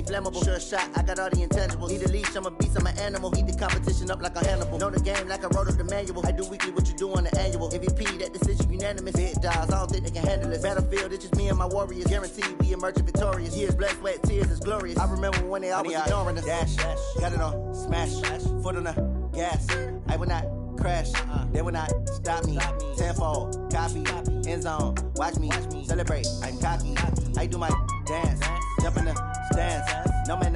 flammable. Sure shot, I got all the intangibles. Need a leash, I'm a beast, I'm an animal. Heat the competition up like a Hannibal. Know the game like I wrote up the manual. I do weekly what you do on the annual. MVP, that decision unanimous. Big dogs, I don't think they can handle it. Battlefield, it's just me and my warriors. Guaranteed we emerging victorious. Years, blood, sweat, tears, is glorious. I remember when they always ignoring us. Dash, got it on, smash, foot on the gas. I will not crash, they will not stop me. Tenfold, copy, end zone, watch me celebrate. I'm cocky, I do my dance, jump in the stands. No man,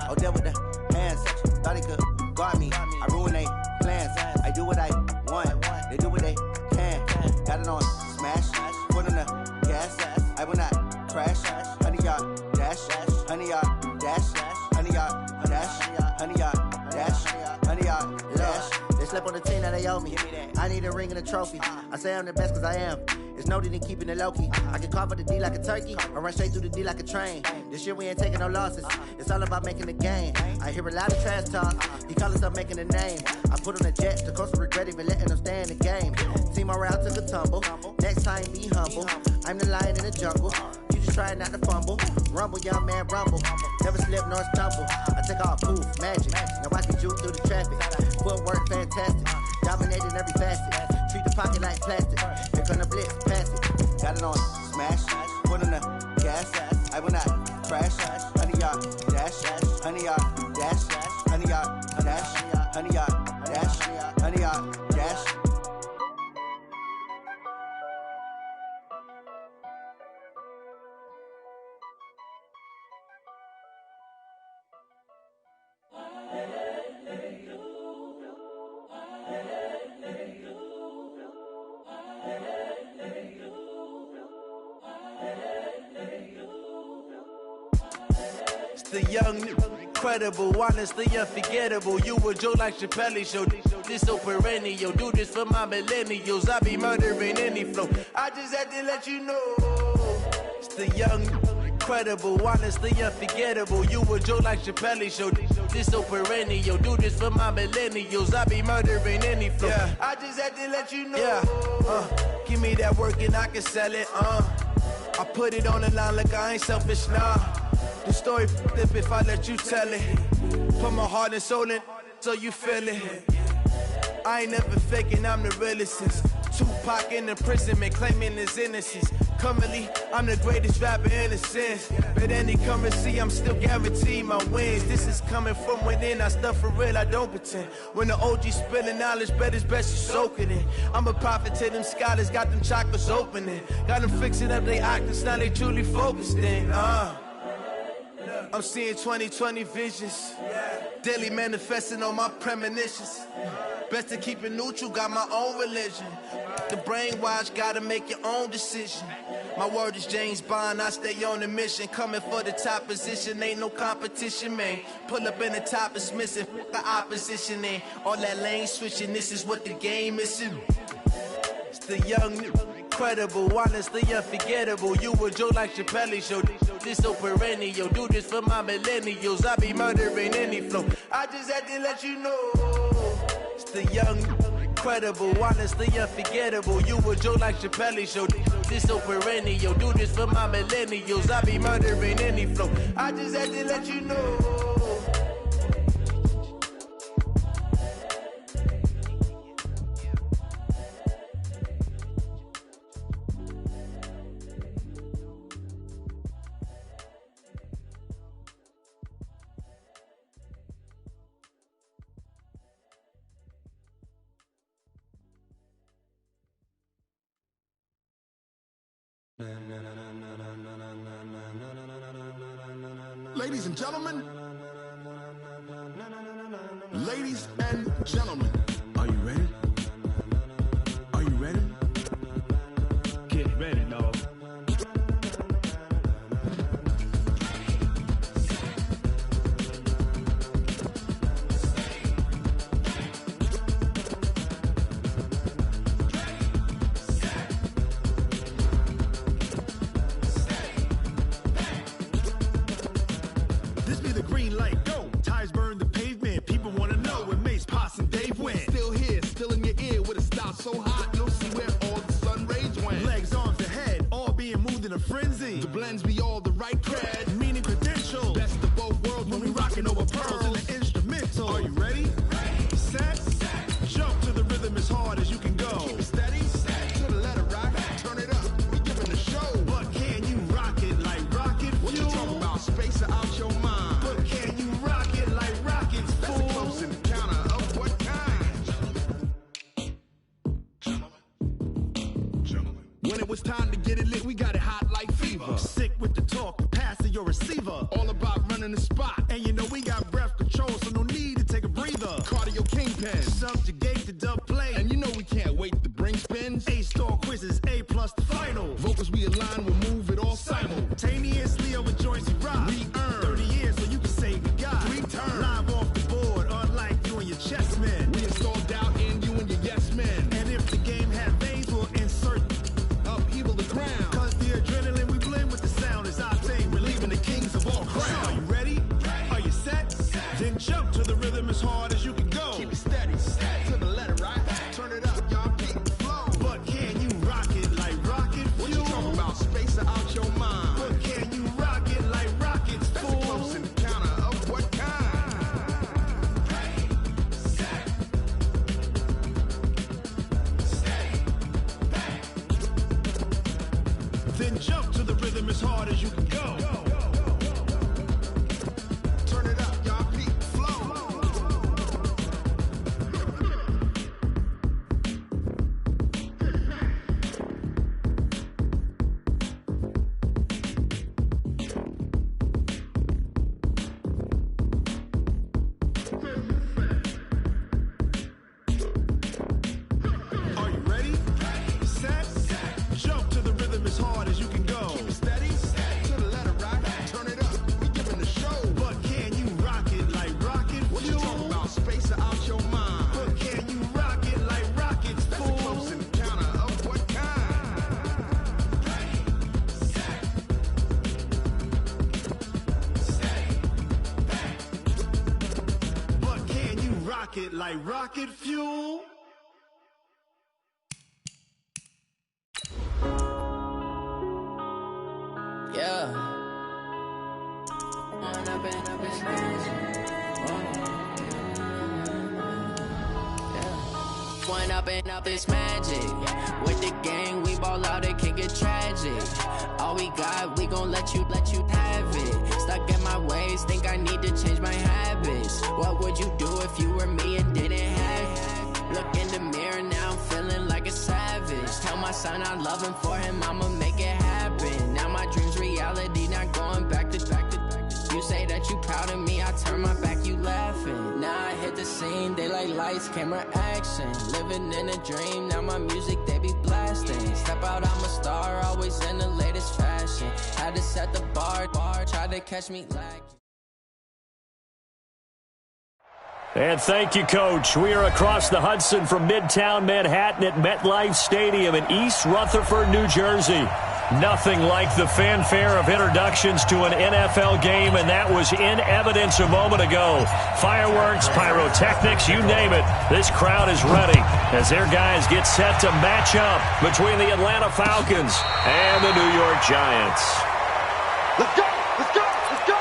oh, there with the hands. Thought he could guard me, I ruin they plans. I do what I want, they do what they can. Got it on, smash, foot on the gas. I will not crash, 100-yard dash, 100-yard dash, 100-yard dash, 100-yard dash, 100-yard dash. They slept on the team that they owe me. I need a ring and a trophy. I say I'm the best cause I am. It's no need in keeping it low-key. I can carve up the D like a turkey or run straight through the D like a train. This year we ain't taking no losses. It's all about making the game. I hear a lot of trash talk. He call us up making a name. I put on a jet. The coach will regret even letting them stay in the game. Team morale took a tumble. Next time be humble. I'm the lion in the jungle. You just try not to fumble. Rumble, young man, rumble. Never slip nor stumble. I take off, poof, magic. Now I can juke through the traffic. Footwork fantastic. Dominating every facet. Treat the pocket like plastic. Here come the blitz, pass it. Got it on, smash. Foot on the gas. I will not crash. 100-yard dash. 100-yard dash. 100-yard dash. 100-yard dash. 100-yard dash. The young, incredible, honestly unforgettable. You a Joe like Chappelle show. This so perennial. Do this for my millennials. I be murdering any flow. I just had to let you know. It's the young, incredible, honestly unforgettable. You a Joe like Chappelle show. This so perennial. Do this for my millennials. I be murdering any flow. Yeah. I just had to let you know. Yeah. Give me that work and I can sell it. I put it on the line like I ain't selfish, nah. The story flip if I let you tell it. Put my heart and soul in so you feel it. I ain't never faking, I'm the realest since Tupac in imprisonment, claiming his innocence. Currently, I'm the greatest rapper in a sense. But any currency, I'm still guaranteed my wins. This is coming from within, I stuff for real, I don't pretend. When the OG spilling knowledge, bet it's best you soak it in. I'm a prophet to them scholars, got them chakras opening. Got them fixing up they octaves, now they truly focused in. I'm seeing 2020 visions. Daily manifesting on my premonitions. Best to keep it neutral, got my own religion. The brainwash, gotta make your own decision. My word is James Bond, I stay on the mission. Coming for the top position, ain't no competition, man. Pull up in the top is missing, fuck the opposition, ain't all that lane switching, this is what the game is. It's the young, incredible, honestly unforgettable. You a Joe like Chappelle show. This so perennial. Do this for my millennials. I be murdering any flow. I just had to let you know. It's the young, incredible, honestly unforgettable. You a Joe like Chappelle show. This so perennial. Do this for my millennials. I be murdering any flow. I just had to let you know. Ladies and gentlemen, ladies and gentlemen, are you ready? Are you ready? Get ready, dog. So hot, you'll see where all the sun rays went. Legs, arms, the head, all being moved in a frenzy. The blends be all the right cred, meaning credentials. Best your receiver. All about running the spot. And you know we got breath control, so no need to take a breather. Cardio kingpin. Subjugate the dub play. And you know we can't wait to bring spins. A-star quizzes, A+ the final. Vocals we align, we'll move it all simultaneously over joints we rock. We earn 30 years, so you can say we got 3 turns. Live off the board, unlike you and your chess men. We install doubt in you and your yes men. And if the game had veins, we'll insert upheaval the ground. Cause the adrenaline we blend with the sound is our thing. We're leaving the kings of all crowns. Are you ready? Are you set? Then jump to the rhythm as hard as you can go. Keep it steady, to the letter, right? Turn it up, y'all, keep the flow. But can you rock it like rocket fuel? What you talking about? Space out your mind. But can you rock it like rockets, fool? That's a close encounter of what kind? Then jump to the rhythm as hard as you can go. Turn it up, y'all, peak flow. Are you ready? Set. Jump to the rhythm as hard as you can go. Keep it steady, to the letter, right? Turn it up, we giving the show. But can you rock it like rocket fuel? What you talking about? Space out your mind. But can you rock it like rockets, fool? That's a close encounter of what kind? But can you rock it like rocket fuel? Yeah. One up and up is magic. With the gang, we ball out, it can get tragic. All we got, we gon' let you have it. Stuck in my ways, think I need to change my habits. What would you do if you were me and didn't have it? Look in the mirror, now I'm feeling like a savage. Tell my son I love him, for him I'ma make it happen. Now my dream's reality, not going back to. You say that you proud of me, I turn my back, you laughing. Now I hit the scene, they like lights, camera, action. Living in a dream, now my music, they be blasting. Step out, I'm a star, always in the latest fashion. Had to set the bar, try to catch me lacking. And thank you, Coach. We are across the Hudson from Midtown Manhattan at MetLife Stadium in East Rutherford, New Jersey. Nothing like the fanfare of introductions to an NFL game, and that was in evidence a moment ago. Fireworks, pyrotechnics, you name it. This crowd is ready as their guys get set to match up between the Atlanta Falcons and the New York Giants. Let's go! Let's go! Let's go!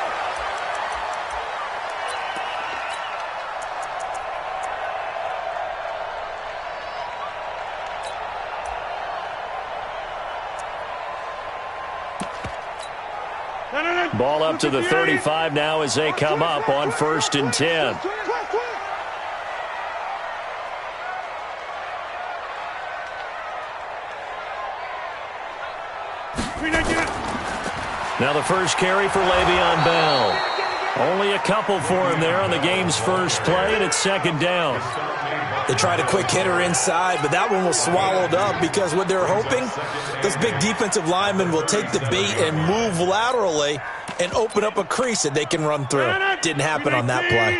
Ball up to the 35 now as they come up on 1st and 10. Now the first carry for Le'Veon Bell. Only a couple for him there on the game's first play, and it's 2nd down. They tried a quick hitter inside, but that one was swallowed up because what they're hoping, those big defensive linemen will take the bait and move laterally and open up a crease that they can run through. Didn't happen on that play.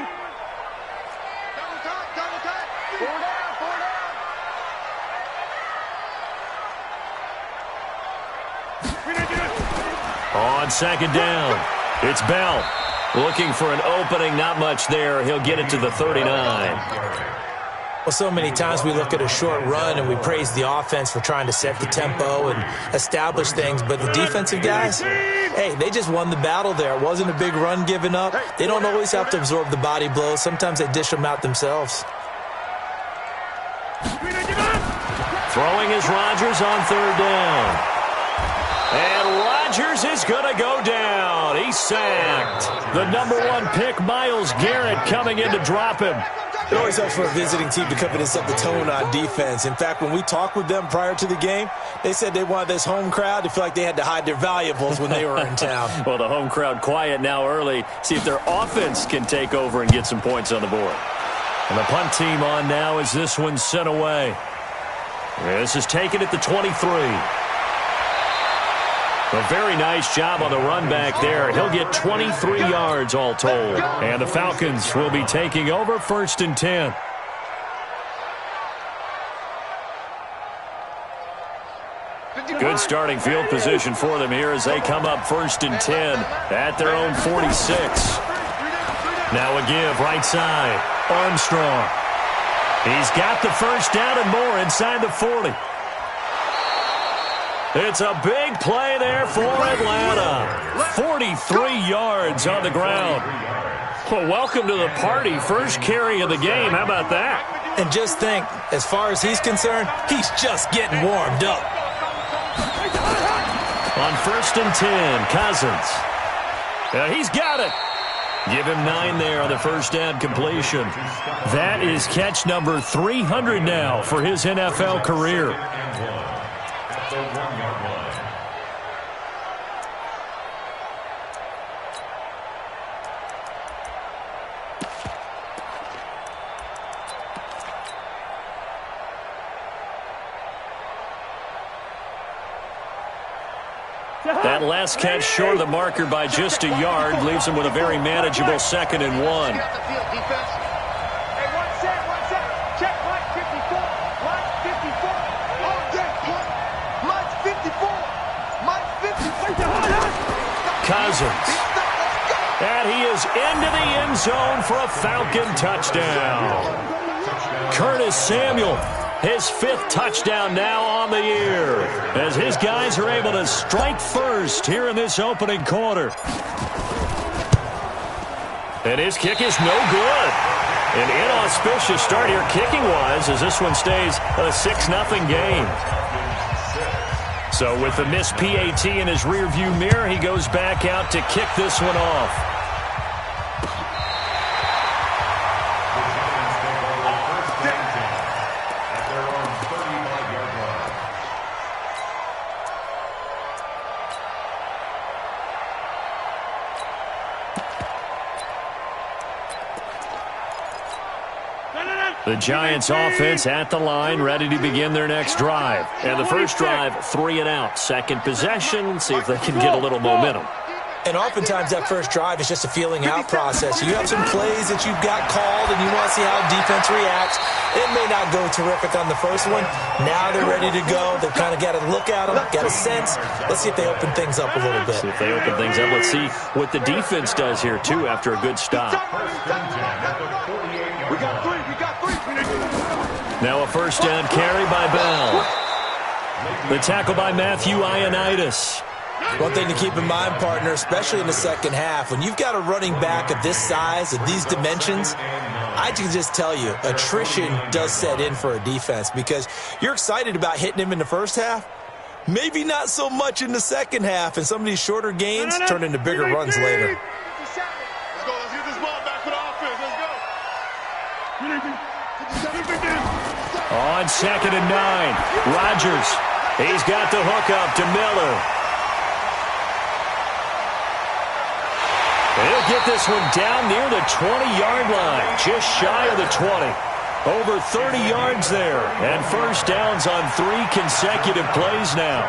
On 2nd down, it's Bell. Looking for an opening, not much there. He'll get it to the 39. Well, so many times we look at a short run and we praise the offense for trying to set the tempo and establish things, but the defensive guys, hey, they just won the battle there. It wasn't a big run given up. They don't always have to absorb the body blows. Sometimes they dish them out themselves. Throwing is Rodgers on 3rd down. And Rodgers is going to go down. He's sacked. The number 1 pick, Myles Garrett, coming in to drop him. It always helps for a visiting team to come in and set the tone on defense. In fact, when we talked with them prior to the game, they said they wanted this home crowd to feel like they had to hide their valuables when they were in town. Well, the home crowd quiet now early. See if their offense can take over and get some points on the board. And the punt team on now as this one's sent away. This is taken at the 23. A very nice job on the run back there. He'll get 23 yards all told. And the Falcons will be taking over 1st and 10. Good starting field position for them here as they come up 1st and 10 at their own 46. Now a give right side. Armstrong. He's got the first down and more inside the 40. It's a big play there for Atlanta. 43 yards on the ground. Well, welcome to the party. First carry of the game. How about that? And just think, as far as he's concerned, he's just getting warmed up. On 1st and 10, Cousins. He's got it. Give him 9 there on the first down completion. That is catch number 300 now for his NFL career. That last catch short of the marker by just a yard leaves him with a very manageable 2nd and 1. Hey, one set. Check Mike 54. Mike 54. Oh, yeah. Mike 54. Mike 54. Cousins. And he is into the end zone for a Falcon touchdown. Curtis Samuel. His 5th touchdown now on the year as his guys are able to strike first here in this opening quarter. And his kick is no good. An inauspicious start here kicking-wise as this one stays a 6-0 game. So with the missed PAT in his rearview mirror, he goes back out to kick this one off. The Giants offense at the line, ready to begin their next drive. And the first drive, 3 and out. Second possession, see if they can get a little momentum. And oftentimes that first drive is just a feeling out process. You have some plays that you've got called and you want to see how defense reacts. It may not go terrific on the first one. Now they're ready to go. They've kind of got to look at them, got a sense. Let's see if they open things up a little bit. See if they open things up. Let's see what the defense does here, too, after a good stop. We got three. Now a first down carry by Bell. The tackle by Matthew Ioannidis. One thing to keep in mind, partner, especially in the second half, when you've got a running back of this size, of these dimensions, I can just tell you, attrition does set in for a defense because you're excited about hitting him in the first half. Maybe not so much in the second half, and some of these shorter gains turn into bigger runs later. Let's get this ball back for the offense. Let's go. On 2nd and 9, Rodgers. He's got the hook up to Miller. He'll get this one down near the 20-yard line, just shy of the 20. Over 30 yards there, and first downs on 3 consecutive plays now.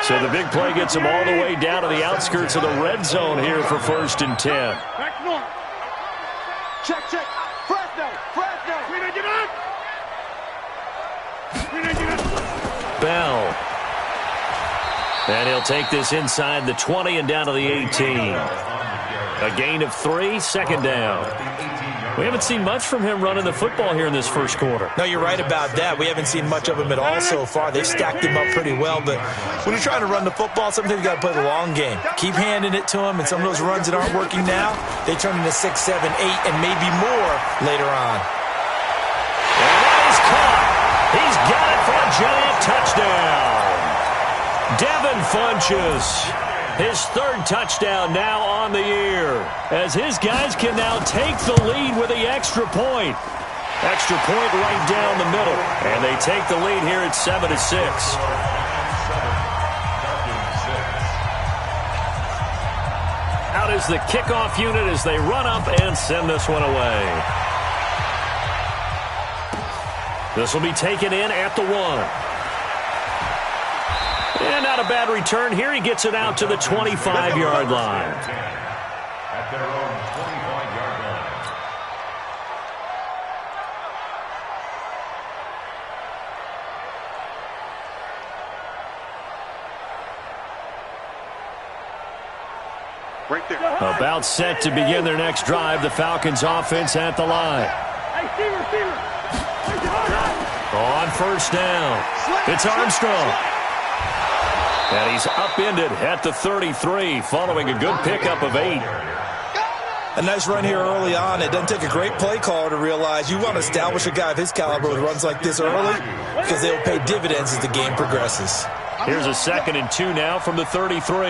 So the big play gets him all the way down to the outskirts of the red zone here for 1st and 10. Back north. Check. Fresno. Bell. And he'll take this inside the 20 and down to the 18. A gain of 3, 2nd down. We haven't seen much from him running the football here in this first quarter. No, you're right about that. We haven't seen much of him at all so far. They've stacked him up pretty well, but when you're trying to run the football, sometimes you've got to play the long game. Keep handing it to him, and some of those runs that aren't working now, they turn into 6, 7, 8, and maybe more later on. And that is caught. He's got it for a giant touchdown. Devin Funchess. His 3rd touchdown now on the year, as his guys can now take the lead with the extra point. Extra point right down the middle. And they take the lead here at 7-6. Out is the kickoff unit as they run up and send this one away. This will be taken in at the 1. And not a bad return here. He gets it out to the 25-yard line. At their own 25-yard line. Right there. About set to begin their next drive. The Falcons offense at the line. On first down, it's Armstrong. And he's upended at the 33 following a good pickup of 8. A nice run here early on. It doesn't take a great play caller to realize you want to establish a guy of his caliber with runs like this early because they will pay dividends as the game progresses. Here's a 2nd and 2 now from the 33.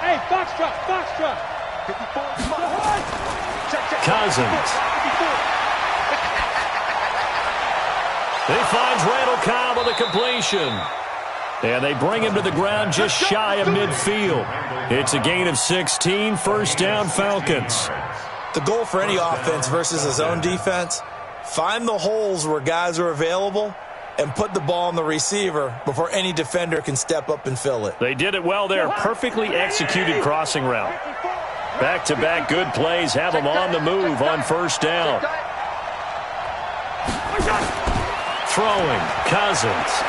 Hey, box truck. Cousins. He finds Randall Cobb with a completion. And they bring him to the ground just shy of midfield. It's a gain of 16, first down Falcons. The goal for any offense versus his own defense, find the holes where guys are available and put the ball on the receiver before any defender can step up and fill it. They did it well there. Perfectly executed crossing route. Back-to-back good plays have them on the move on first down. Throwing, Cousins.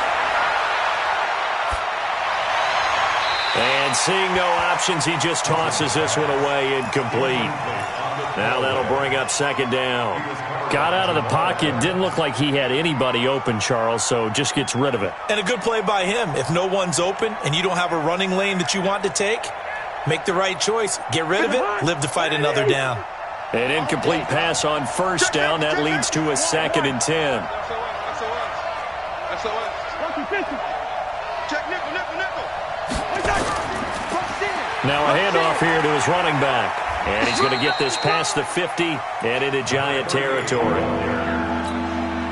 And seeing no options, he just tosses this one away incomplete. Now that'll bring up 2nd down. Got out of the pocket, didn't look like he had anybody open, Charles, so just gets rid of it. And a good play by him. If no one's open and you don't have a running lane that you want to take, make the right choice. Get rid of it, live to fight another down. An incomplete pass on first down. That leads to a 2nd and 10. Now a handoff here to his running back. And he's going to get this past the 50 and into Giant territory.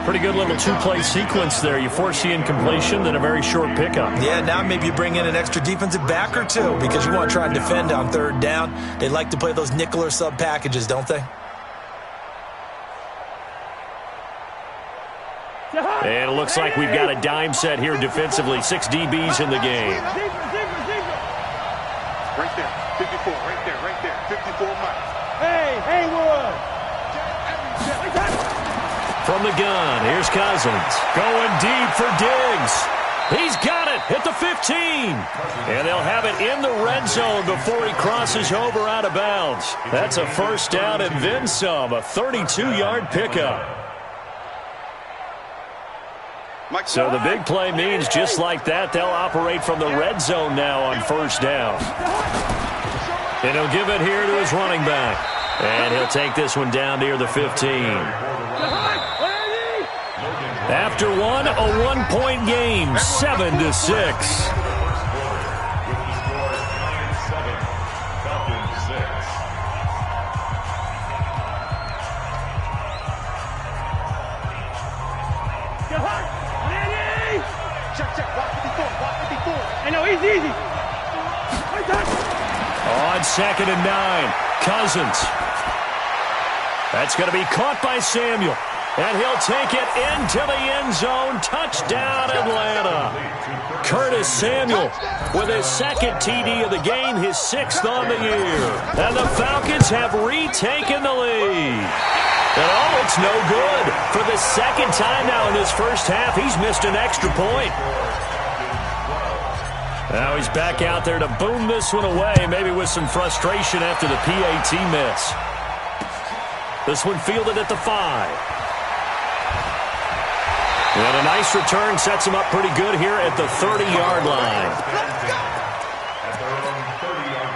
Pretty good little 2-play sequence there. You force the incompletion, then a very short pickup. Yeah, now maybe you bring in an extra defensive back or two because you want to try and defend on 3rd down. They like to play those nickel or sub packages, don't they? And it looks like we've got a dime set here defensively. 6 DBs in the game. Right there, 54, right there, 54 Mike. Hey, Haywood! From the gun, here's Cousins. Going deep for Diggs. He's got it at the 15. And they'll have it in the red zone before he crosses over out of bounds. That's a first down and then some, a 32-yard pickup. So the big play means just like that, they'll operate from the red zone now on first down. And he'll give it here to his running back. And he'll take this one down near the 15. After one, a 1-point game, 7-6. Easy. On 2nd and 9, Cousins. That's going to be caught by Samuel. And he'll take it into the end zone. Touchdown, Atlanta. Curtis Samuel with his 2nd TD of the game, his 6th on the year. And the Falcons have retaken the lead. And it's no good. For the 2nd time now in this first half, he's missed an extra point. Now he's back out there to boom this one away, maybe with some frustration after the PAT miss. This one fielded at the 5. And a nice return sets him up pretty good here at the 30-yard line. At their own 30-yard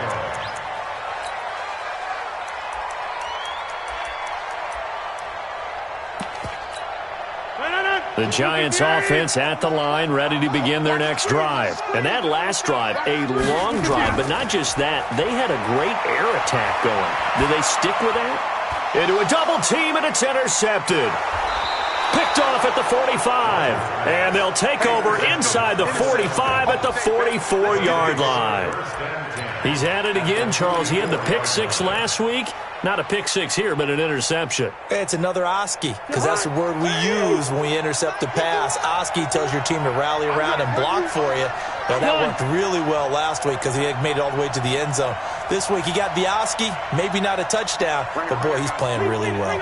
line. The Giants offense at the line, ready to begin their next drive. And that last drive, a long drive, but not just that. They had a great air attack going. Did they stick with that? Into a double team, and it's intercepted. Picked off at the 45. And they'll take over inside the 45 at the 44-yard line. He's at it again, Charles. He had the pick six last week. Not a pick six here, but an interception. It's another Oski, because that's the word we use when we intercept a pass. Oski tells your team to rally around and block for you. Now, that worked really well last week because he made it all the way to the end zone. This week he got the Oski, maybe not a touchdown, but boy, he's playing really well.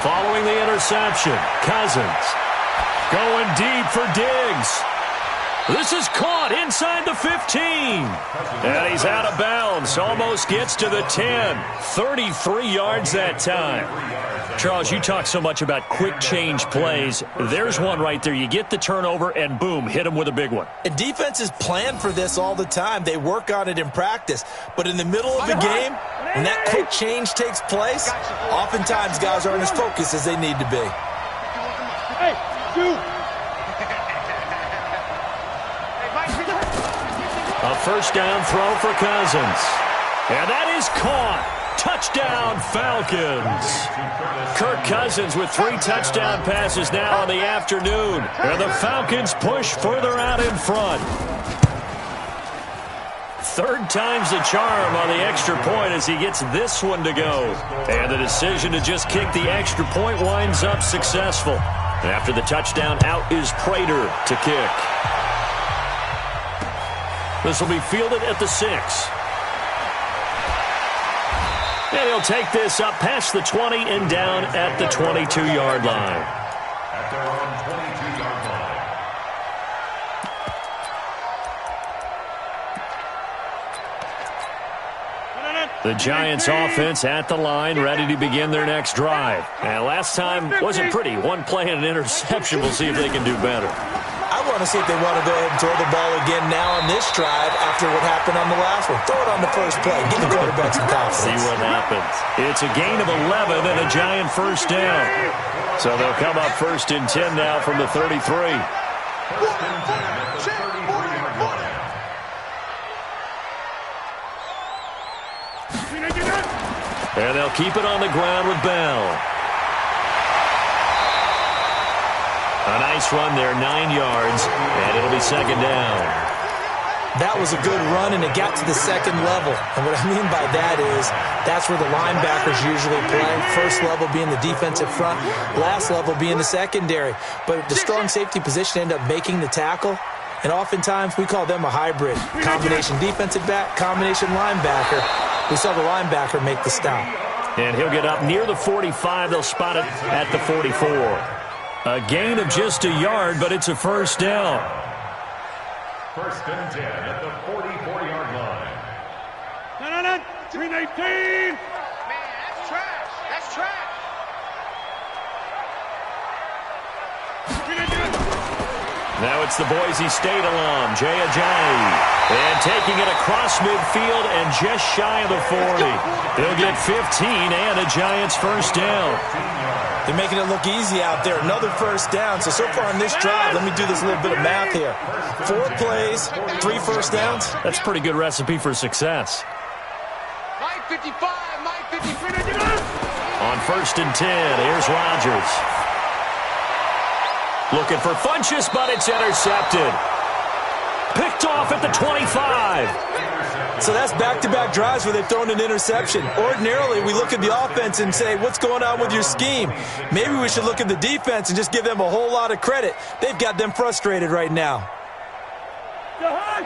Following the interception, Cousins going deep for Diggs. This is caught inside the 15. And he's out of bounds. Almost gets to the 10. 33 yards that time. Charles, you talk so much about quick change plays. There's one right there. You get the turnover, and boom, hit him with a big one. And defenses plan for this all the time. They work on it in practice. But in the middle of the game, when that quick change takes place, oftentimes guys aren't as focused as they need to be. Hey, shoot! A first down throw for Cousins. And that is caught. Touchdown, Falcons. Kirk Cousins with 3 touchdown passes now in the afternoon. And the Falcons push further out in front. Third time's the charm on the extra point as he gets this one to go. And the decision to just kick the extra point winds up successful. And after the touchdown, out is Prater to kick. This will be fielded at the 6. And he'll take this up past the 20 and down at the 22-yard line. At their own 22-yard line. The Giants offense at the line, ready to begin their next drive. And last time wasn't pretty. One play and an interception. We'll see if they can do better. I want to see if they want to go ahead and throw the ball again now on this drive after what happened on the last one. Throw it on the first play. Give the quarterback some confidence. See what happens. It's a gain of 11 and a Giant first down. So they'll come up first and 10 now from the 33. First and 10 at the 33-yard line. And they'll keep it on the ground with Bell. A nice run there, 9 yards, and it'll be second down. That was a good run, and it got to the second level. And what I mean by that is that's where the linebackers usually play. First level being the defensive front, last level being the secondary. But the strong safety position ended up making the tackle, and oftentimes we call them a hybrid. Combination defensive back, combination linebacker. We saw the linebacker make the stop. And he'll get up near the 45. They'll spot it at the 44. A gain of just a yard, but it's a first down. First and 10 at the 44-yard line. 319. Man, that's trash. That's trash. Now it's the Boise State alum, Jay Ajayi. And taking it across midfield and just shy of the 40. He'll get 15 and a Giants first down. They're making it look easy out there. Another first down. So far on this drive, let me do this little bit of math here. 4 plays, 3 first downs. That's a pretty good recipe for success. Mike 55, Mike 53. On first and 10, here's Rodgers. Looking for Funchess, but it's intercepted. Picked off at the 25. So that's back-to-back drives where they've thrown an interception. Ordinarily, we look at the offense and say, what's going on with your scheme? Maybe we should look at the defense and just give them a whole lot of credit. They've got them frustrated right now.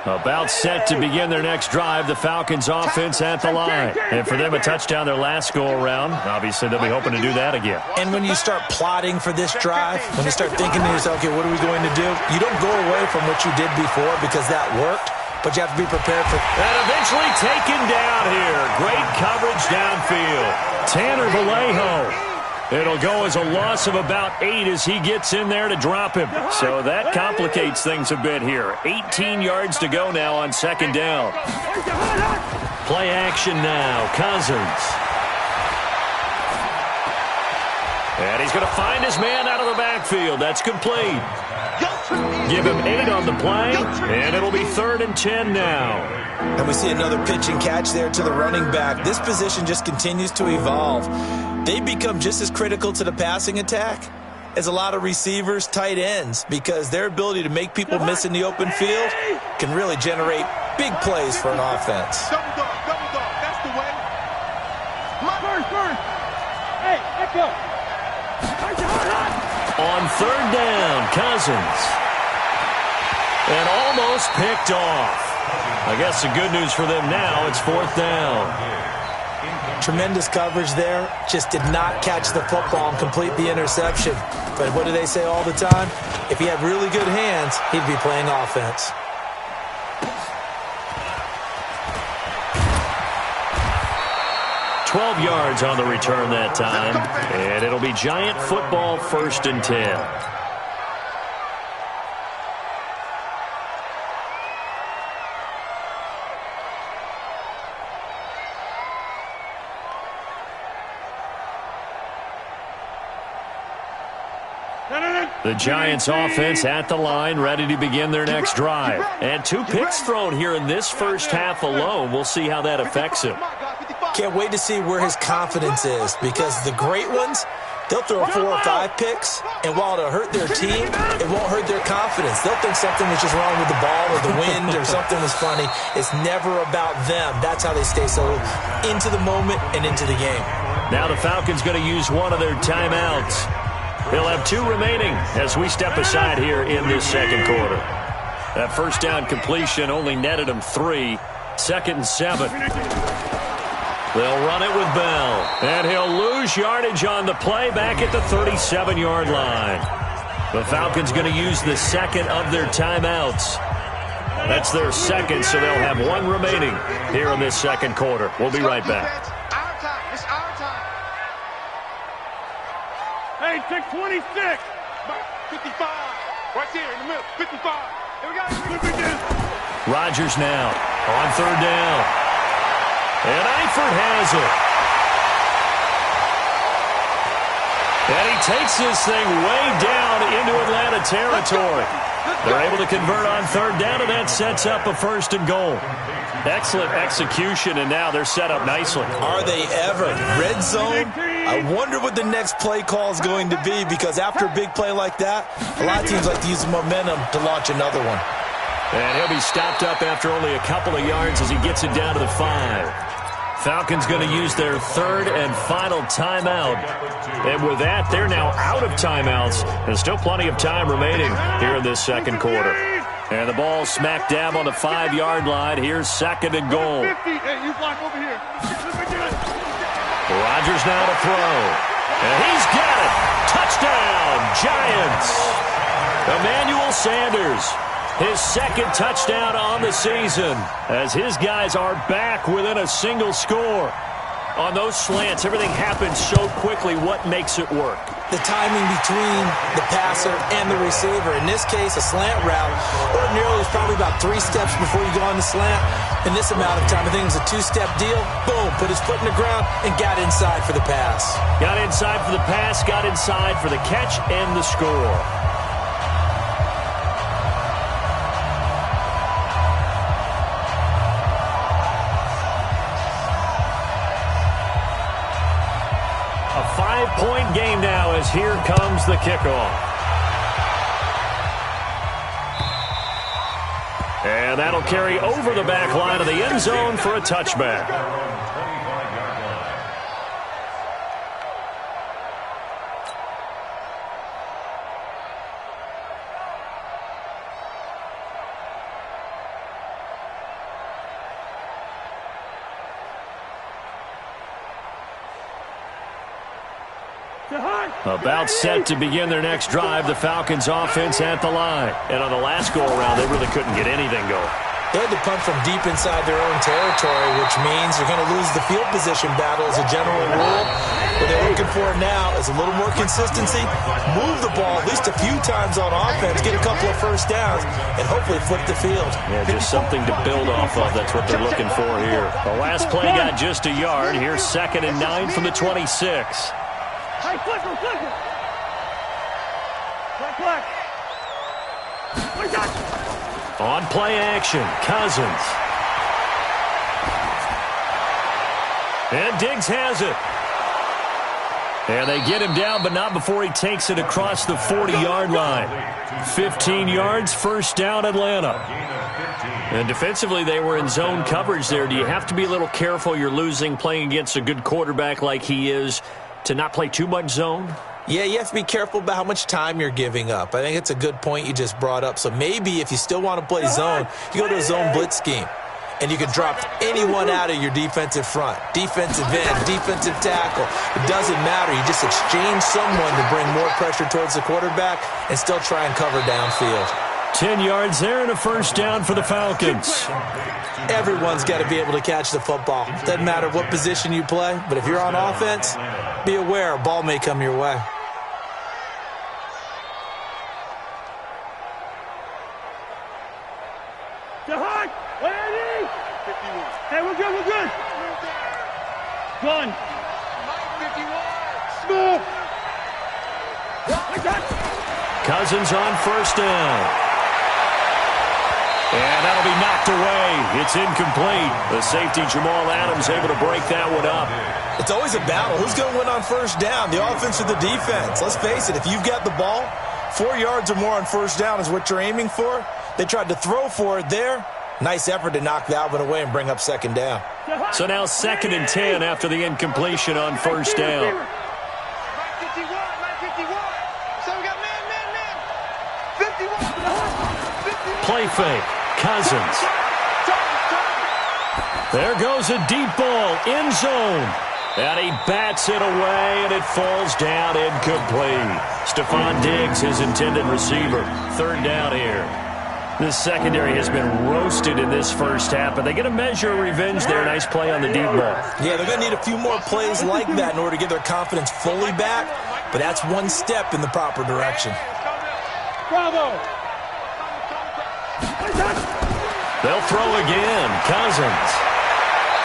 About set to begin their next drive, the Falcons offense at the line. And for them, a touchdown their last go-around. Obviously, they'll be hoping to do that again. And when you start plotting for this drive, when you start thinking to yourself, okay, what are we going to do? You don't go away from what you did before because that worked, but you have to be prepared for... And eventually taken down here. Great coverage downfield. Tanner Vallejo. It'll go as a loss of about 8 as he gets in there to drop him. So that complicates things a bit here. 18 yards to go now on second down. Play action now. Cousins. And he's going to find his man out of the backfield. That's complete. Give him 8 on the play, and it'll be 3rd and 10 now. And we see another pitch and catch there to the running back. This position just continues to evolve. They become just as critical to the passing attack as a lot of receivers, tight ends, because their ability to make people miss in the open field can really generate big plays for an offense. Double dog, that's the way. First. Hey, let's go. On 3rd down, Cousins. And almost picked off. I guess the good news for them now, it's 4th down. Tremendous coverage there. Just did not catch the football and complete the interception. But what do they say all the time? If he had really good hands, he'd be playing offense. $12 yards on the return that time. And it'll be Giant football, 1st and 10. The Giants offense at the line, ready to begin their next drive. And 2 picks thrown here in this first half alone. We'll see how that affects him. Can't wait to see where his confidence is, because the great ones, they'll throw 4 or 5 picks, and while it'll hurt their team, it won't hurt their confidence. They'll think something was just wrong with the ball or the wind or something was funny. It's never about them. That's how they stay so into the moment and into the game. Now the Falcons going to use one of their timeouts. They'll have 2 remaining as we step aside here in this second quarter. That first down completion only netted them 3. 2nd and 7. They'll run it with Bell. And he'll lose yardage on the play back at the 37-yard line. The Falcons going to use the 2nd of their timeouts. That's their 2nd, so they'll have 1 remaining here in this second quarter. We'll be right back. It's our time. Hey, take 26. 55. Right there in the middle. 55. Here we go. Rodgers now on 3rd down. And Eifert has it. And he takes this thing way down into Atlanta territory. They're able to convert on 3rd down, and that sets up a 1st and goal. Excellent execution, and now they're set up nicely. Are they ever? Red zone? I wonder what the next play call is going to be, because after a big play like that, a lot of teams like to use the momentum to launch another one. And he'll be stopped up after only a couple of yards as he gets it down to the 5. Falcons going to use their 3rd and final timeout. And with that, they're now out of timeouts. There's still plenty of time remaining here in this second quarter. And the ball smack dab on the 5-yard line. Here's 2nd and goal. Rodgers now to throw. And he's got it. Touchdown, Giants. Emmanuel Sanders. His 2nd touchdown on the season as his guys are back within a single score. On those slants, everything happens so quickly. What makes it work? The timing between the passer and the receiver. In this case, a slant route. Ordinarily, it's probably about 3 steps before you go on the slant. In this amount of time, I think it was a 2-step deal. Boom, put his foot in the ground and got inside for the pass. Got inside for the pass, got inside for the catch and the score. A 5-point game now as here comes the kickoff. And that'll carry over the back line of the end zone for a touchback. About set to begin their next drive, the Falcons offense at the line. And on the last go-around, they really couldn't get anything going. They had to punt from deep inside their own territory, which means they're going to lose the field position battle as a general rule. What they're looking for now is a little more consistency, move the ball at least a few times on offense, get a couple of first downs, and hopefully flip the field. Yeah, just something to build off of. That's what they're looking for here. The last play got just a yard. Here's 2nd and 9 from the 26. Hey, click him. Click. On play action, Cousins. And Diggs has it. And they get him down, but not before he takes it across the 40-yard line. 15 yards, first down, Atlanta. And defensively, they were in zone coverage there. Do you have to be a little careful? You're losing, playing against a good quarterback like he is, to not play too much zone? Yeah, you have to be careful about how much time you're giving up. I think it's a good point you just brought up. So maybe if you still want to play zone, you go to a zone blitz scheme. And you can drop anyone out of your defensive front, defensive end, defensive tackle. It doesn't matter. You just exchange someone to bring more pressure towards the quarterback and still try and cover downfield. 10 yards there and a first down for the Falcons. Everyone's got to be able to catch the football. Doesn't matter what position you play, but if you're on offense, be aware a ball may come your way. Hey, we're good. Gun. Smooth. Cousins on first down. And that'll be knocked away. It's incomplete. The safety, Jamal Adams, able to break that one up. It's always a battle. Who's going to win on first down, the offense or the defense? Let's face it, if you've got the ball, 4 yards or more on first down is what you're aiming for. They tried to throw for it there. Nice effort to knock that one away and bring up second down. So now 2nd and 10 after the incompletion on first down. Play fake. Cousins. There goes a deep ball. End zone. And he bats it away, and it falls down incomplete. Stephon Diggs, his intended receiver. 3rd down here. This secondary has been roasted in this first half, but they get a measure of revenge there. Nice play on the deep ball. Yeah, they're going to need a few more plays like that in order to get their confidence fully back, but that's one step in the proper direction. Bravo! They'll throw again. Cousins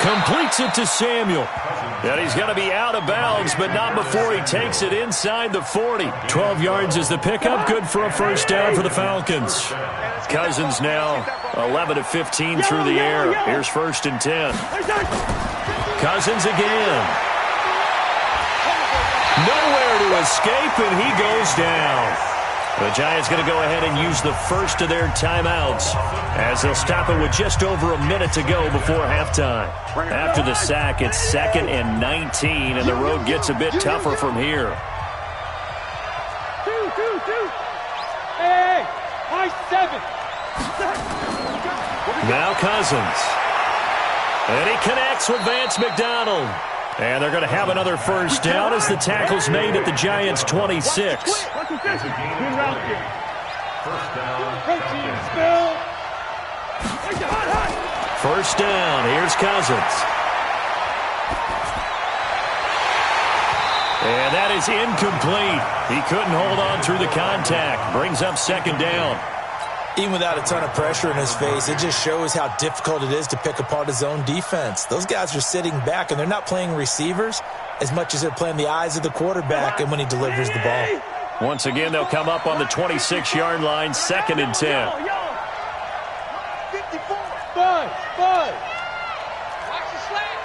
completes it to Samuel. And he's going to be out of bounds, but not before he takes it inside the 40. 12 yards is the pickup. Good for a first down for the Falcons. Cousins now 11 of 15 through the air. Here's 1st and 10. Cousins again. Nowhere to escape, and he goes down. The Giants going to go ahead and use the first of their timeouts as they'll stop it with just over a minute to go before halftime. After the sack, it's 2nd and 19, and the road gets a bit tougher from here. Hey, high 7. Now Cousins. And he connects with Vance McDonald. And they're going to have another first down as the tackle's made at the Giants' 26. First down. Here's Cousins. And that is incomplete. He couldn't hold on through the contact. Brings up 2nd down. Even without a ton of pressure in his face, it just shows how difficult it is to pick apart his own defense. Those guys are sitting back, and they're not playing receivers as much as they're playing the eyes of the quarterback and when he delivers the ball. Once again, they'll come up on the 26-yard line, 2nd and 10. 5. Watch the slant.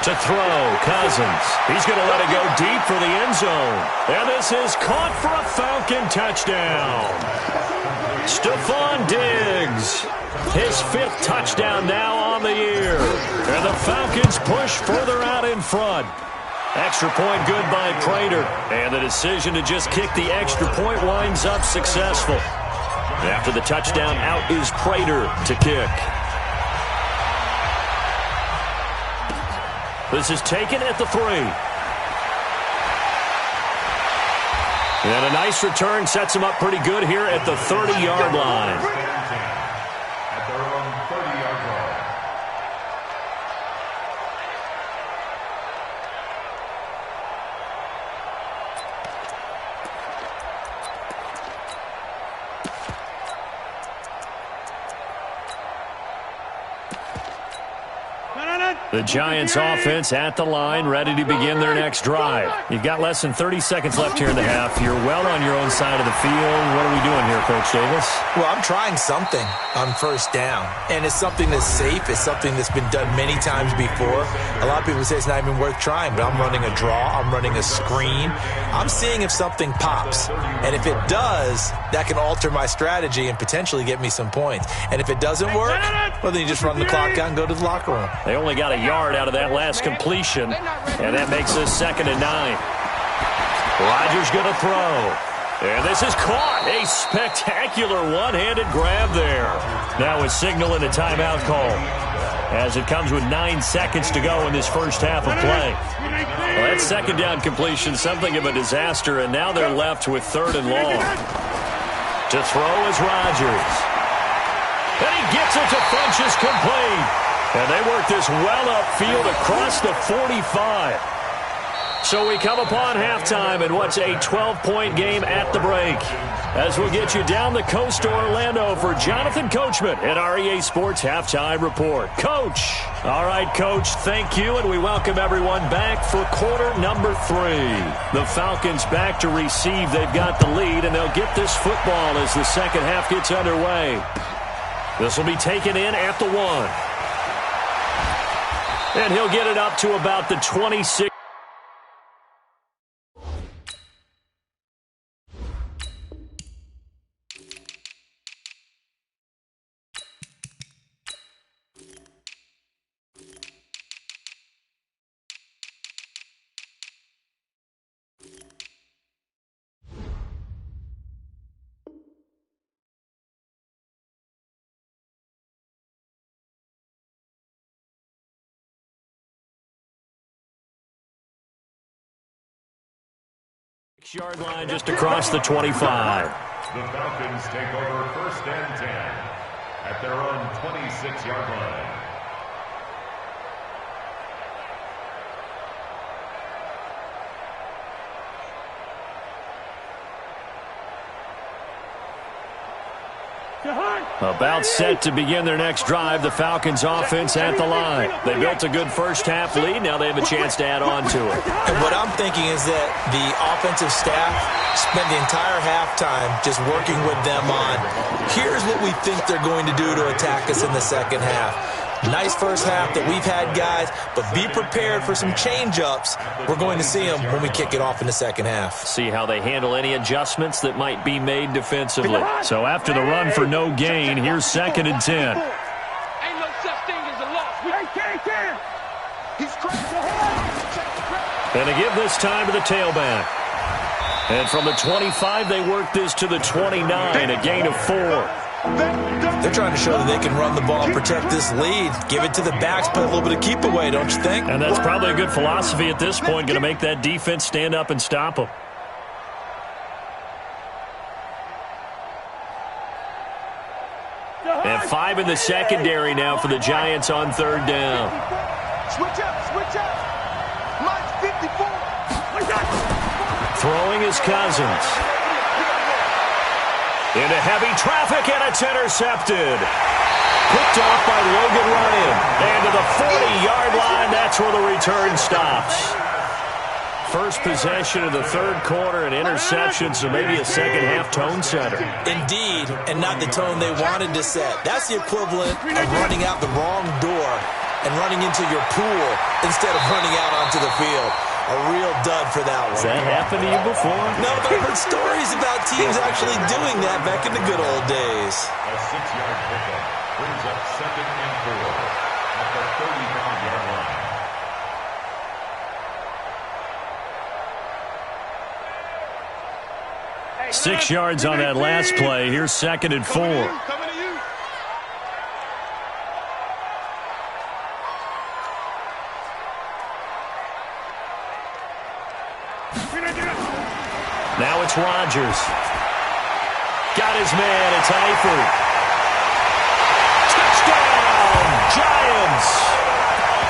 To throw, Cousins. He's going to let it go deep for the end zone. And this is caught for a Falcon touchdown. Stephon Diggs. His 5th touchdown now on the year. And the Falcons push further out in front. Extra point good by Prater. And the decision to just kick the extra point winds up successful. After the touchdown, out is Prater to kick. This is taken at the 3. And a nice return sets him up pretty good here at the 30-yard line. At their own 30-yard line. No. The Giants offense at the line, ready to begin their next drive. You've got less than 30 seconds left here in the half. You're well on your own side of the field. What are we doing here, Coach Davis? Well, I'm trying something on first down, and it's something that's safe. It's something that's been done many times before. A lot of people say it's not even worth trying, but I'm running a draw. I'm running a screen. I'm seeing if something pops, and if it does, that can alter my strategy and potentially get me some points. And if it doesn't work, well, then you just run the clock out and go to the locker room. They only got a yard out of that last completion, and that makes us 2nd and 9. Rodgers going to throw, and this is caught. A spectacular one-handed grab there. That was signaling a timeout call, as it comes with 9 seconds to go in this first half of play. Well, that second down completion, something of a disaster, and now they're left with 3rd and long. To throw is Rodgers. And he gets it to Funchess, complete. And they work this well upfield across the 45. So we come upon halftime in what's a 12-point game at the break, as we'll get you down the coast to Orlando for Jonathan Coachman at our EA Sports Halftime Report. Coach. All right, Coach, thank you, and we welcome everyone back for quarter number 3. The Falcons back to receive. They've got the lead, and they'll get this football as the second half gets underway. This will be taken in at the 1. And he'll get it up to about the 26. Yard line just across the 25. The Falcons take over 1st and 10 at their own 26-yard line. About set to begin their next drive, the Falcons offense at the line. They built a good first half lead. Now they have a chance to add on to it. And what I'm thinking is that the offensive staff spent the entire halftime just working with them on, here's what we think they're going to do to attack us in the second half. Nice first half that we've had, guys, but be prepared for some change-ups. We're going to see them when we kick it off in the second half. See how they handle any adjustments that might be made defensively. So after the run for no gain, here's 2nd and 10. Ain't no such thing as a loss. He's crazy. And they give this time to the tailback. And from the 25, they work this to the 29, a gain of 4. They're trying to show that they can run the ball and protect this lead. Give it to the backs, play a little bit of keep away, don't you think? And that's probably a good philosophy at this point, going to make that defense stand up and stop them. And 5 in the secondary now for the Giants on 3rd down. Switch up. Mike's 54. Throwing is Cousins. Into heavy traffic, and it's intercepted. Picked off by Logan Ryan. And to the 40-yard line, that's where the return stops. First possession of the 3rd quarter, an interception, so maybe a second-half tone setter. Indeed, and not the tone they wanted to set. That's the equivalent of running out the wrong door and running into your pool instead of running out onto the field. A real dud for that one. Has that happened to you before? No, but I've heard stories about teams actually doing that back in the good old days. A 6-yard pickup brings up 2nd and 4 at the 35-yard line. 6 yards on that last play. Here's 2nd and 4. Now it's Rodgers. Got his man. It's Eifert. Touchdown, Giants.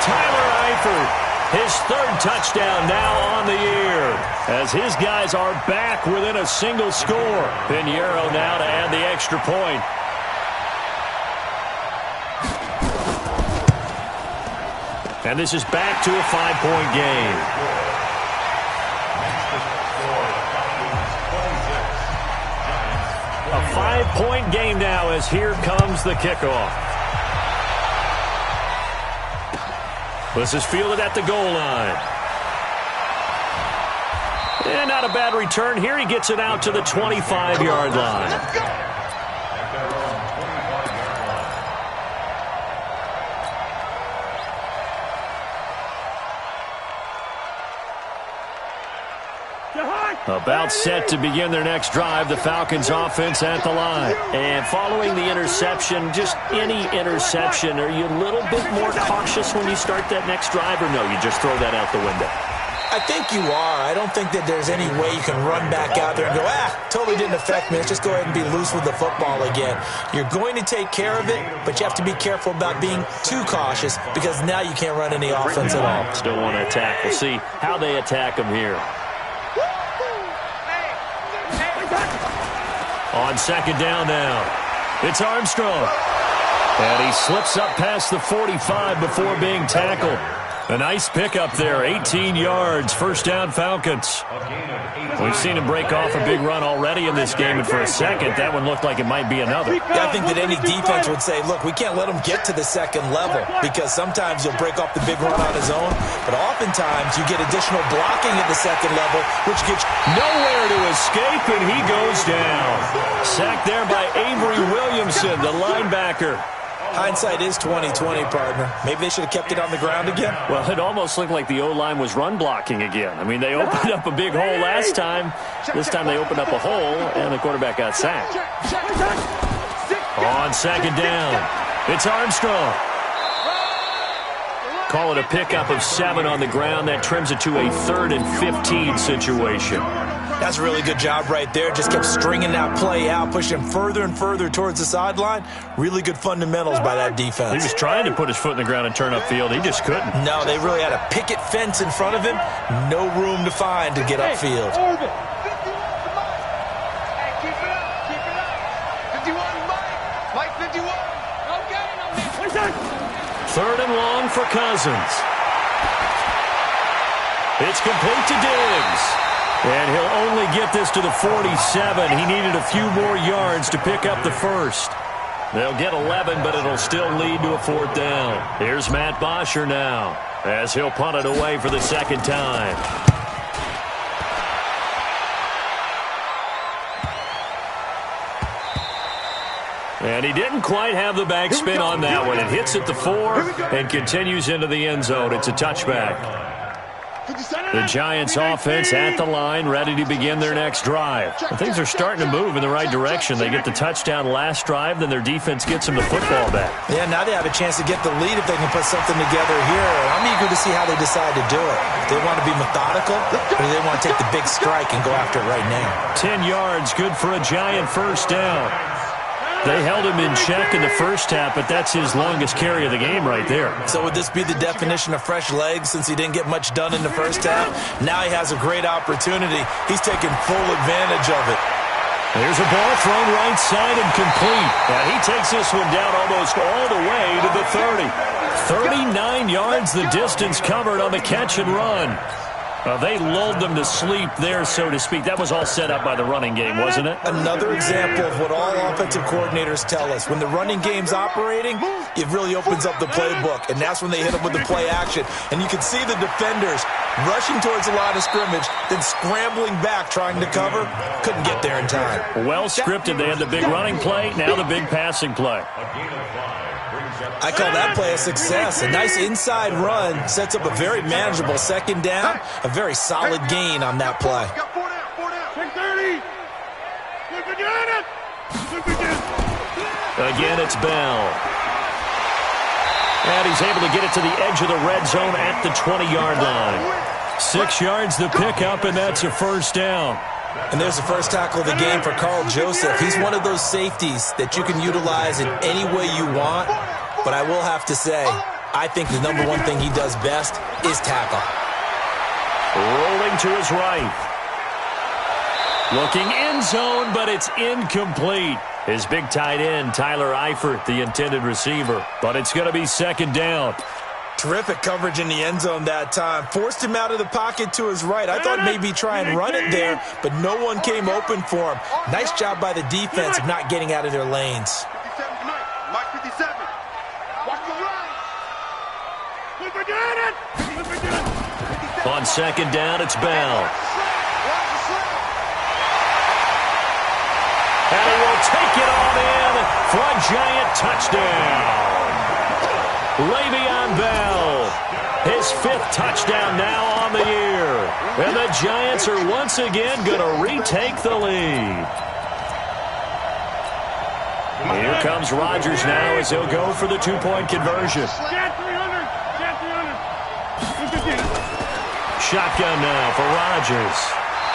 Tyler Eifert. His 3rd touchdown now on the year, as his guys are back within a single score. Pinheiro now to add the extra point. And this is back to a 5-point game. A 5-point game now as here comes the kickoff. This is fielded at the goal line. And not a bad return here. He gets it out to the 25-yard line. About set to begin their next drive, the Falcons offense at the line. And following the interception, just any interception, are you a little bit more cautious when you start that next drive, or no, you just throw that out the window? I think you are. I don't think that there's any way you can run back out there and go, totally didn't affect me. Let's just go ahead and be loose with the football again. You're going to take care of it, but you have to be careful about being too cautious because now you can't run any offense at all. Still want to attack. We'll see how they attack them here. On second down now, it's Armstrong. And he slips up past the 45 before being tackled. A nice pickup there, 18 yards, first down Falcons. We've seen him break off a big run already in this game, and for a second, that one looked like it might be another. Yeah, I think that any defense would say, look, we can't let him get to the second level because sometimes he'll break off the big run on his own, but oftentimes you get additional blocking at the second level, which gets nowhere to escape, and he goes down. Sacked there by Avery Williamson, the linebacker. Hindsight is 20/20, partner. Maybe they should have kept it on the ground again. Well, it almost looked like the O-line was run blocking again. I mean, they opened up a big hole last time. This time they opened up a hole, and the quarterback got sacked. On second down, it's Armstrong. Call it a pickup of 7 on the ground. That trims it to a 3rd and 15 situation. That's a really good job right there. Just kept stringing that play out, pushing further and further towards the sideline. Really good fundamentals by that defense. He was trying to put his foot in the ground and turn upfield. He just couldn't. No, they really had a picket fence in front of him. No room to find to get upfield. Third and long for Cousins. It's complete to Diggs. And he'll only get this to the 47. He needed a few more yards to pick up the first. They'll get 11, but it'll still lead to a 4th down. Here's Matt Bosher now, as he'll punt it away for the second time. And he didn't quite have the backspin on that one. It hits at the 4 and continues into the end zone. It's a touchback. The Giants offense at the line, ready to begin their next drive. And things are starting to move in the right direction. They get the touchdown last drive, then their defense gets them the football back. Yeah, now they have a chance to get the lead if they can put something together here. And I'm eager to see how they decide to do it. Do they want to be methodical, or do they want to take the big strike and go after it right now? 10 yards, good for a Giant first down. They held him in check in the first half, but that's his longest carry of the game right there. So would this be the definition of fresh legs since he didn't get much done in the first half? Now he has a great opportunity. He's taking full advantage of it. There's a ball thrown right side and complete. And he takes this one down almost all the way to the 30. 39 yards the distance covered on the catch and run. They lulled them to sleep there, so to speak. That was all set up by the running game, wasn't it? Another example of what all offensive coordinators tell us. When the running game's operating, it really opens up the playbook, and that's when they hit them with the play action. And you can see the defenders rushing towards the line of scrimmage, then scrambling back trying to cover. Couldn't get there in time. Well scripted. They had the big running play, now the big passing play. I call that play a success. A nice inside run sets up a very manageable second down. A very solid gain on that play. Again, it's Bell. And he's able to get it to the edge of the red zone at the 20-yard line. 6 yards the pickup, and that's a first down. And there's the first tackle of the game for Carl Joseph. He's one of those safeties that you can utilize in any way you want. But I will have to say, I think the number one thing he does best is tackle. Rolling to his right. Looking end zone, but it's incomplete. His big tight end, Tyler Eifert, the intended receiver. But it's going to be second down. Terrific coverage in the end zone that time. Forced him out of the pocket to his right. I thought maybe try and run it there, but no one came open for him. Nice job by the defense of not getting out of their lanes. 57 tonight. Mike 57. Watch the run. On second down, it's Bell. And he will take it on in for a giant touchdown. Le'Veon Bell, his 5th touchdown now on the year. And the Giants are once again going to retake the lead. Here comes Rodgers now as he'll go for the 2-point conversion. Shotgun now for Rodgers.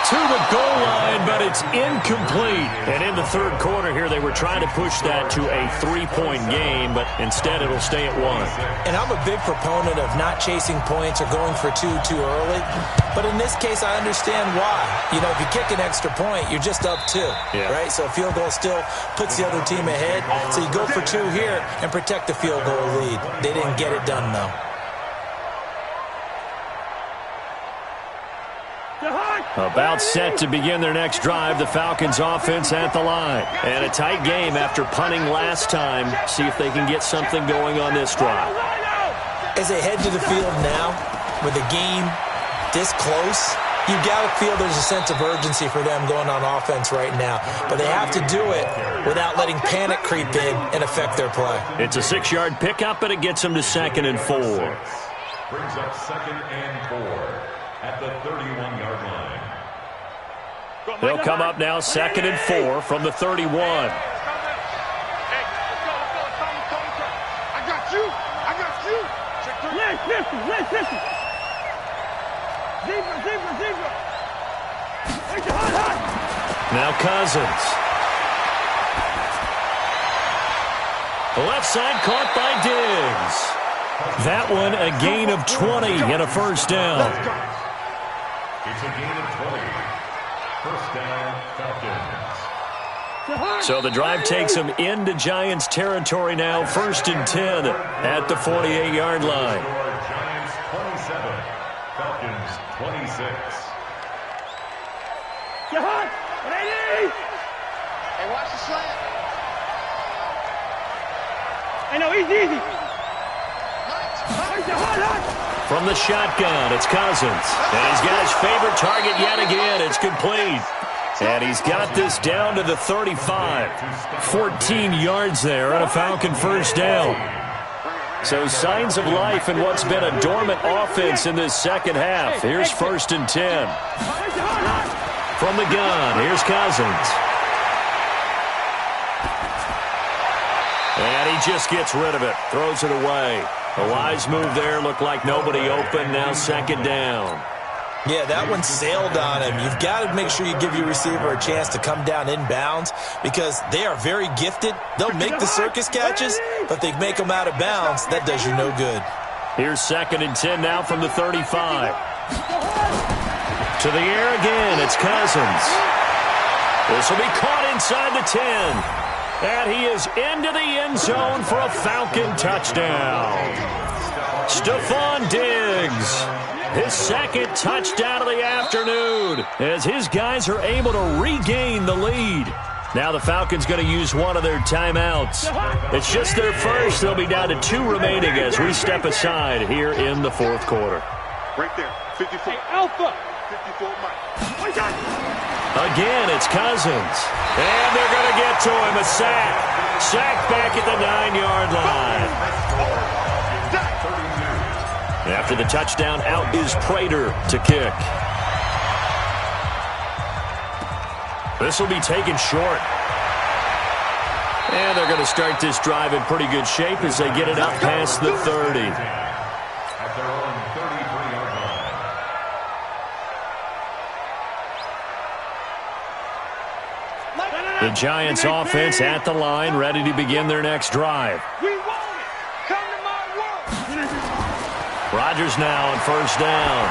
To the goal line, but it's incomplete. And in the third quarter here, they were trying to push that to a 3-point game, but instead it'll stay at 1. And I'm a big proponent of not chasing points or going for 2 too early. But in this case, I understand why. You know, if you kick an extra point, you're just up 2, right? So a field goal still puts the other team ahead. So you go for 2 here and protect the field goal lead. They didn't get it done, though. About set to begin their next drive, the Falcons offense at the line. And a tight game after punting last time. See if they can get something going on this drive. As they head to the field now, with the game this close, you've got to feel there's a sense of urgency for them going on offense right now. But they have to do it without letting panic creep in and affect their play. It's a 6-yard pickup, and it gets them to 2nd and 4. Brings up 2nd and 4 at the 31-yard line. They'll come up now 2nd and 4 from the 31. Hey, let's go. I got you. Check 3. Listen. Zebra. Now Cousins. Left side caught by Diggs. That one a gain of 20 and a first down. It's a gain of 20. First down, Falcons. So the drive takes them into Giants territory now. 1st and 10 at the 48-yard line. Giants 27, Falcons 26. Hey, watch the slant. Hey, no, easy. From the shotgun, it's Cousins. And he's got his favorite target yet again. It's complete. And he's got this down to the 35. 14 yards there and a Falcon first down. So signs of life in what's been a dormant offense in this second half. Here's 1st and 10. From the gun, here's Cousins. And he just gets rid of it, throws it away. A wise move there, looked like nobody open, now 2nd down. Yeah, that one sailed on him. You've got to make sure you give your receiver a chance to come down inbounds because they are very gifted. They'll make the circus catches, but they make them out of bounds. That does you no good. Here's 2nd and 10 now from the 35. To the air again, it's Cousins. This will be caught inside the 10. And he is into the end zone for a Falcon touchdown. Stephon Diggs, his 2nd touchdown of the afternoon, as his guys are able to regain the lead. Now the Falcons going to use one of their timeouts. It's just their first. They'll be down to 2 remaining as we step aside here in the 4th quarter. Right there, 54. Hey, Alpha. 54, Mike. Again, it's Cousins. And they're going to get to him. A sack. Sack back at the 9-yard line. After the touchdown, out is Prater to kick. This will be taken short. And they're going to start this drive in pretty good shape as they get it up past the 30. At their own 33-yard line. The Giants offense at the line, ready to begin their next drive. We want it. Come to my world. Rodgers now on 1st down.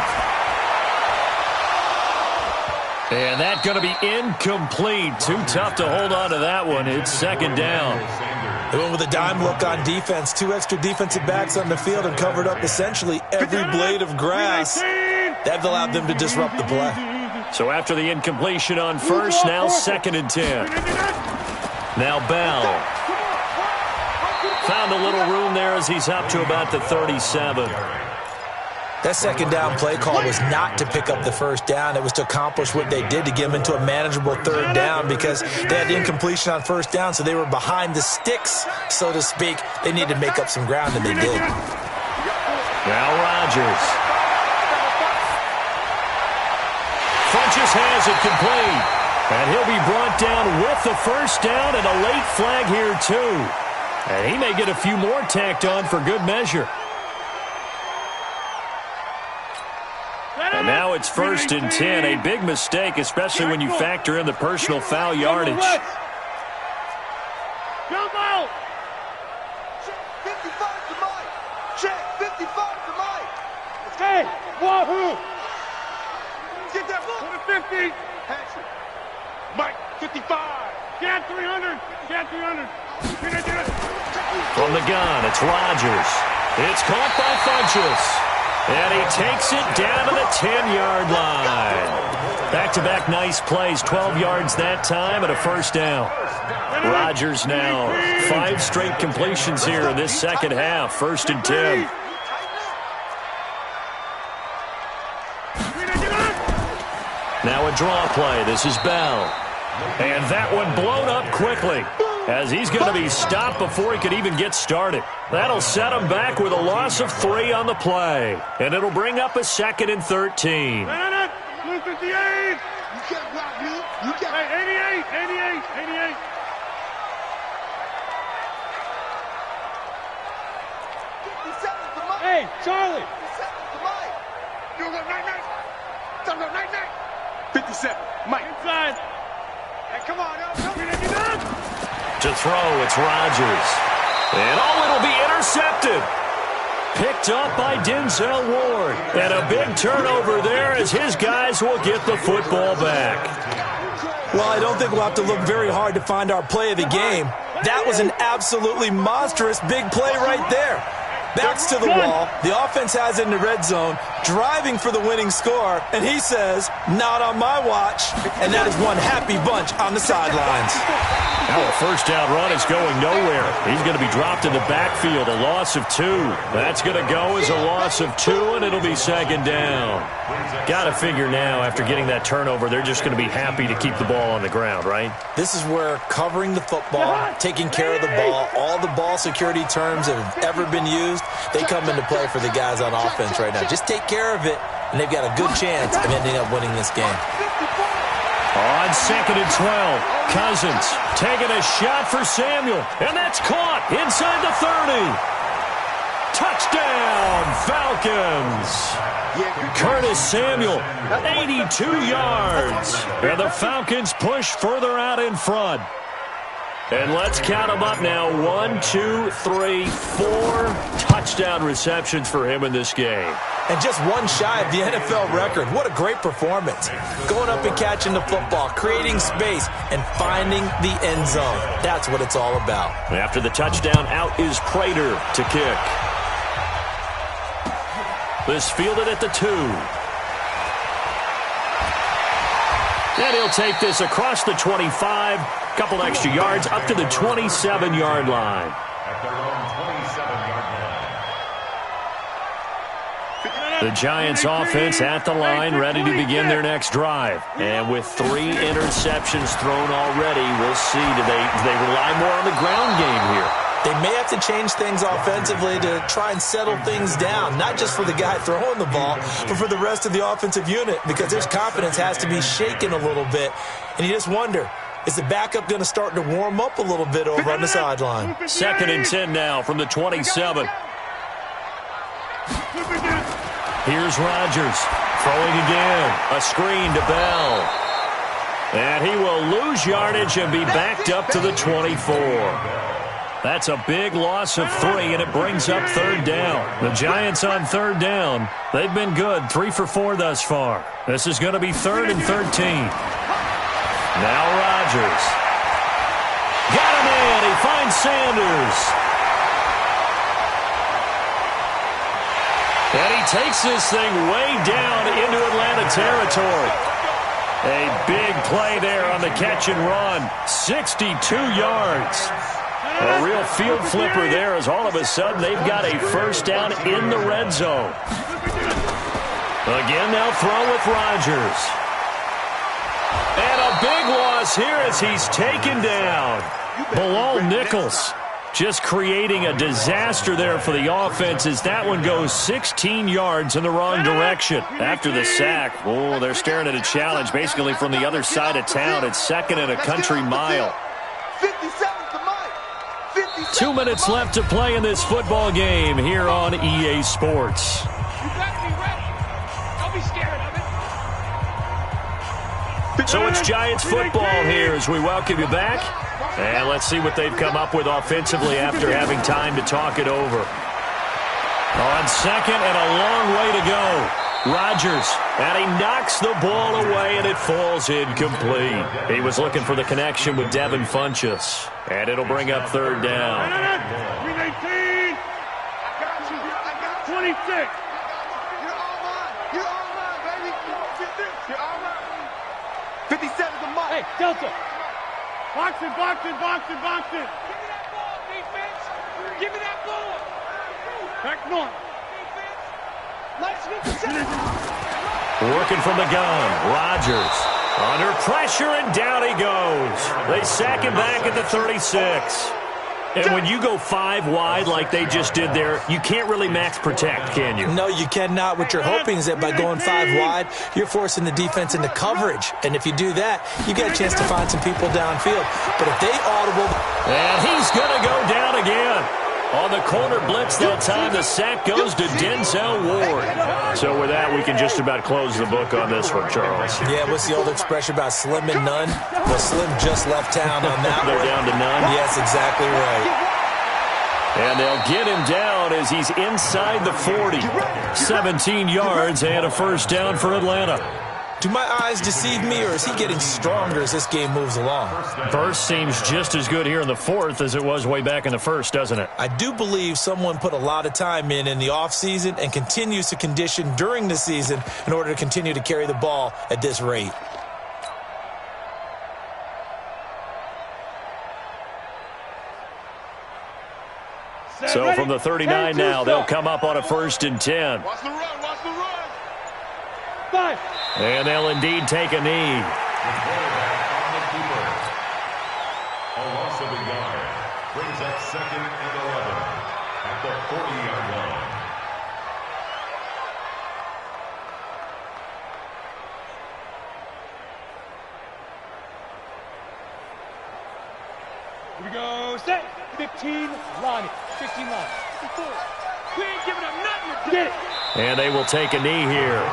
And that's going to be incomplete. Too tough to hold on to that one. It's second down. They went with a dime look on defense. 2 extra defensive backs on the field and covered up essentially every blade of grass. That allowed them to disrupt the play. So after the incompletion on first, now second and 10. Now Bell. Found a little room there as he's up to about the 37. That second down play call was not to pick up the first down. It was to accomplish what they did, to get them into a manageable third down, because they had the incompletion on first down, so they were behind the sticks, so to speak. They needed to make up some ground, and they did. Now Rodgers. Funches has it complete. And he'll be brought down with the first down and a late flag here, too. And he may get a few more tacked on for good measure. And now it's first and 10. A big mistake, especially when you factor in the personal foul yardage. Jump out! Check 55 to Mike. Check 55 to Mike. Hey, wahoo! Get that ball. To the 50. Mike, 55. Get at 300. Get at 300. Get it. From the gun, it's Rodgers. It's caught by Funches. And he takes it down to the 10-yard line. Back-to-back nice plays, 12 yards that time and a first down. Rodgers now 5 straight completions here in this second half, first and 10. Now a draw play. This is Bell. And that one blown up quickly, as he's going to be stopped before he could even get started. That'll set him back with a loss of 3 on the play. And it'll bring up a second and 13. Blue 58. You can't block me. You can't. Hey, 88. 57 to Mike. Hey, Charlie. 57 to Mike. You go night. Don't go night. 57. Mike. Inside. Hey, come on. To throw, it's Rodgers. And it'll be intercepted. Picked up by Denzel Ward. And a big turnover there as his guys will get the football back. Well, I don't think we'll have to look very hard to find our play of the game. That was an absolutely monstrous big play right there. Backs to the wall. The offense has it in the red zone, driving for the winning score. And he says, not on my watch. And that is one happy bunch on the sidelines. Now a first down run is going nowhere. He's going to be dropped in the backfield, a loss of 2. That's going to go as a loss of 2, and it'll be second down. Got to figure now, after getting that turnover, they're just going to be happy to keep the ball on the ground, right? This is where covering the football, taking care of the ball, all the ball security terms that have ever been used, they come into play for the guys on offense right now. Just take care of it, and they've got a good chance of ending up winning this game. On second and 12, Cousins taking a shot for Samuel, and that's caught inside the 30. Touchdown, Falcons. Curtis Samuel, 82 yards. And the Falcons push further out in front. And let's count them up now. 1, 2, 3, 4 touchdown receptions for him in this game. And just one shy of the NFL record. What a great performance. Going up and catching the football, creating space, and finding the end zone. That's what it's all about. After the touchdown, out is Prater to kick. This fielded at the 2. And he'll take this across the 25. Couple extra yards up to the 27-yard line. At their own 27-yard line. The Giants offense at the line, ready to begin their next drive. And with 3 interceptions thrown already, we'll see. Do they rely more on the ground game here? They may have to change things offensively to try and settle things down, not just for the guy throwing the ball, but for the rest of the offensive unit, because their confidence has to be shaken a little bit. And you just wonder, is the backup going to start to warm up a little bit over on the sideline? Second and 10 now from the 27. Here's Rodgers throwing again. A screen to Bell. And he will lose yardage and be backed up to the 24. That's a big loss of 3, and it brings up 3rd down. The Giants on 3rd down. They've been good, 3 for 4 thus far. This is going to be 3rd and 13. Now Rodgers. Got him in. He finds Sanders. And he takes this thing way down into Atlanta territory. A big play there on the catch and run. 62 yards. A real field flipper there as all of a sudden they've got a 1st down in the red zone. Again, they'll throw with Rodgers. And a big loss here as he's taken down. Bilal Nichols just creating a disaster there for the offense as that one goes 16 yards in the wrong direction. After the sack, oh, they're staring at a challenge basically from the other side of town. It's 2nd and a country mile. 2 minutes left to play in this football game here on EA Sports. So it's Giants football here as we welcome you back. And let's see what they've come up with offensively after having time to talk it over. On 2nd and a long way to go. Rodgers, and he knocks the ball away, and it falls incomplete. He was looking for the connection with Devin Funchess, and it'll bring up 3rd down. 319. 26. You're all mine, baby. You're all mine. 57 the mark. Hey, Delta. Boxing. Give me that ball, defense. Give me that ball. Back north. Working from the gun, Rodgers under pressure, and down he goes. They sack him back at the 36. And when you go 5 wide like they just did there, you can't really max protect, can you? No, you cannot. What you're hoping is that by going 5 wide, you're forcing the defense into coverage. And if you do that, you get a chance to find some people downfield. But if they audible... And he's going to go down again. On the corner blitz that time, the sack goes to Denzel Ward. So with that, we can just about close the book on this one, Charles. Yeah, what's the old expression about slim and none? Well, Slim just left town on that. They're down to none? Yes, exactly right. And they'll get him down as he's inside the 40. 17 yards and a 1st down for Atlanta. Do my eyes deceive me, or is he getting stronger as this game moves along? Burst seems just as good here in the 4th as it was way back in the 1st, doesn't it? I do believe someone put a lot of time in the offseason and continues to condition during the season in order to continue to carry the ball at this rate. So from the 39 now, they'll come up on a 1st and 10. Watch the run. 5. And they'll indeed take a knee. A loss of a yard brings up 2nd and 11 at the 40-yard line. Here we go. Set. 15 line. 15 line. We ain't giving up nothing. Get it. And they will take a knee here.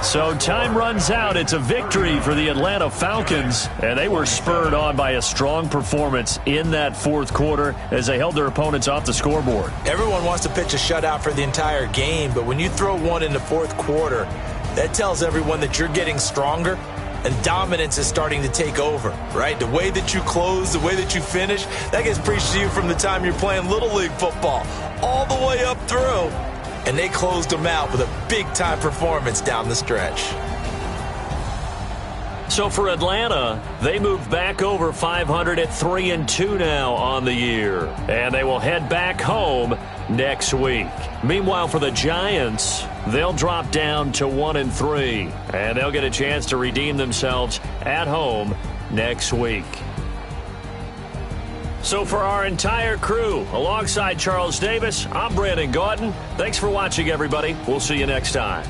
So time runs out. It's a victory for the Atlanta Falcons, and they were spurred on by a strong performance in that 4th quarter as they held their opponents off the scoreboard. Everyone wants to pitch a shutout for the entire game, but when you throw one in the 4th quarter, that tells everyone that you're getting stronger and dominance is starting to take over, right? The way that you close, the way that you finish, that gets preached to you from the time you're playing Little League football all the way up through. And they closed them out with a big-time performance down the stretch. So for Atlanta, they move back over 500 at 3-2 now on the year. And they will head back home next week. Meanwhile, for the Giants, they'll drop down to 1-3. And they'll get a chance to redeem themselves at home next week. So for our entire crew, alongside Charles Davis, I'm Brandon Gautin. Thanks for watching, everybody. We'll see you next time.